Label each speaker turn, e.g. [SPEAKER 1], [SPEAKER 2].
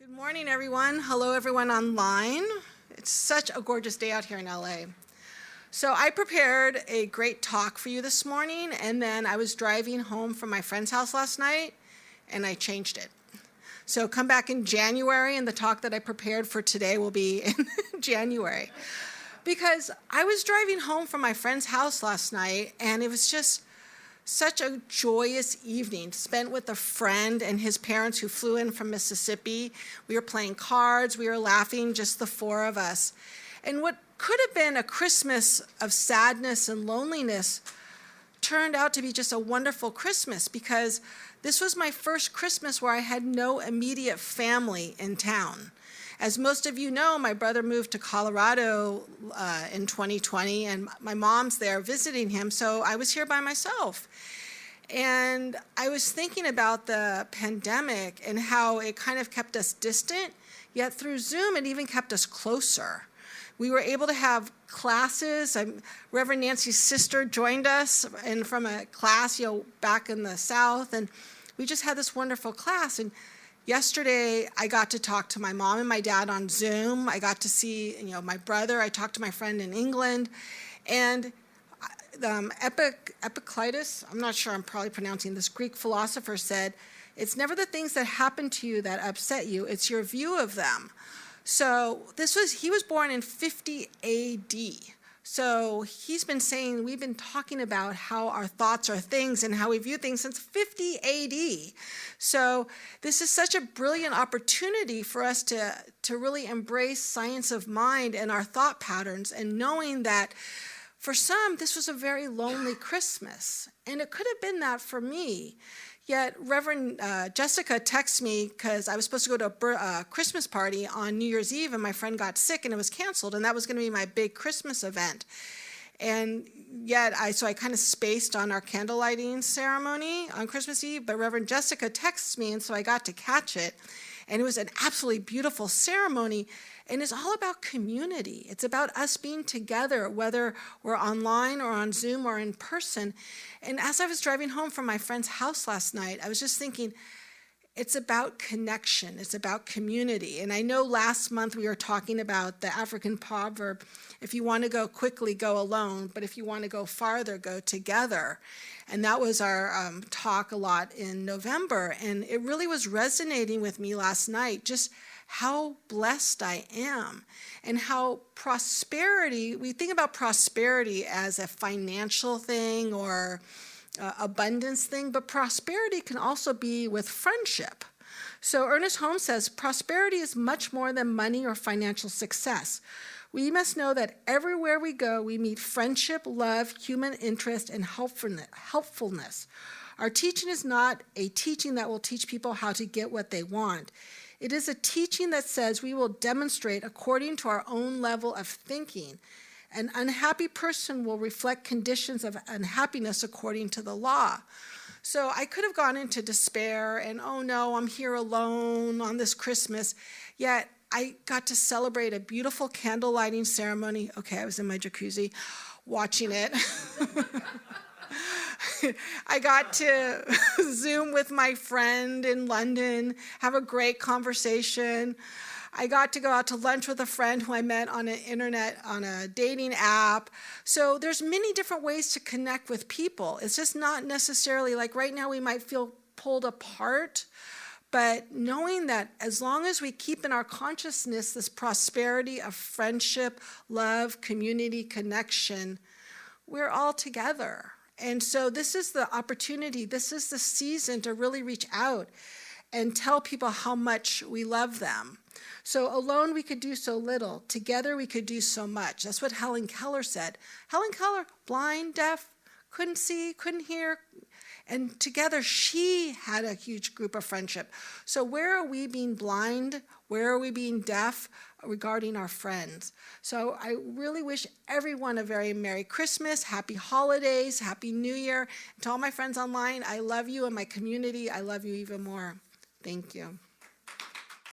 [SPEAKER 1] Good morning, everyone. Hello, everyone online. It's such a gorgeous day out here in LA. So I prepared a great talk for you this morning, and then I was driving home from my friend's house last night, and I changed it. So come back in January, and the talk that I prepared for today will be in January. Because I was driving home from my friend's house last night, and it was just such a joyous evening spent with a friend and his parents who flew in from Mississippi. We were playing cards, we were laughing, just the four of us. And what could have been a Christmas of sadness and loneliness turned out to be just a wonderful Christmas, because this was my first Christmas where I had no immediate family in town. As most of you know, my brother moved to Colorado in 2020, and my mom's there visiting him, so I was here by myself. And I was thinking about the pandemic and how it kind of kept us distant, yet through Zoom it even kept us closer. We were able to have classes. Reverend Nancy's sister joined us and from a class, back in the South, and we just had this wonderful class. And yesterday, I got to talk to my mom and my dad on Zoom. I got to see, my brother. I talked to my friend in England. And Epictetus, I'm not sure I'm probably pronouncing this, Greek philosopher said, it's never the things that happen to you that upset you, it's your view of them. So he was born in 50 AD. So he's been saying, we've been talking about how our thoughts are things and how we view things since 50 AD. So this is such a brilliant opportunity for us to really embrace science of mind and our thought patterns, and knowing that for some, this was a very lonely Christmas. And it could have been that for me. Yet Reverend Jessica texted me because I was supposed to go to a Christmas party on New Year's Eve, and my friend got sick and it was canceled, and that was going to be my big Christmas event. And yet, so I kind of spaced on our candle lighting ceremony on Christmas Eve, but Reverend Jessica texted me, and so I got to catch it. And it was an absolutely beautiful ceremony, and it's all about community. It's about us being together, whether we're online or on Zoom or in person. And as I was driving home from my friend's house last night, I was just thinking, it's about connection. It's about community. And I know last month we were talking about the African proverb, if you want to go quickly, go alone, but if you want to go farther, go together. And that was our talk a lot in November. And it really was resonating with me last night, just how blessed I am and how prosperity, we think about prosperity as a financial thing or abundance thing, but prosperity can also be with friendship. So Ernest Holmes says, prosperity is much more than money or financial success. We must know that everywhere we go, we meet friendship, love, human interest, and helpfulness. Our teaching is not a teaching that will teach people how to get what they want. It is a teaching that says we will demonstrate according to our own level of thinking. An unhappy person will reflect conditions of unhappiness according to the law. So I could have gone into despair and, oh no, I'm here alone on this Christmas, yet I got to celebrate a beautiful candle lighting ceremony. Okay, I was in my jacuzzi watching it. I got to Zoom with my friend in London, have a great conversation. I got to go out to lunch with a friend who I met on a dating app. So there's many different ways to connect with people. It's just not necessarily like right now we might feel pulled apart, but knowing that as long as we keep in our consciousness this prosperity of friendship, love, community, connection, we're all together. And so this is the opportunity, this is the season to really reach out and tell people how much we love them. So alone we could do so little. Together we could do so much. That's what Helen Keller said. Helen Keller, blind, deaf, couldn't see, couldn't hear. And together she had a huge group of friendship. So where are we being blind? Where are we being deaf regarding our friends? So I really wish everyone a very Merry Christmas, Happy Holidays, Happy New Year. And to all my friends online, I love you, and my community, I love you even more. Thank you.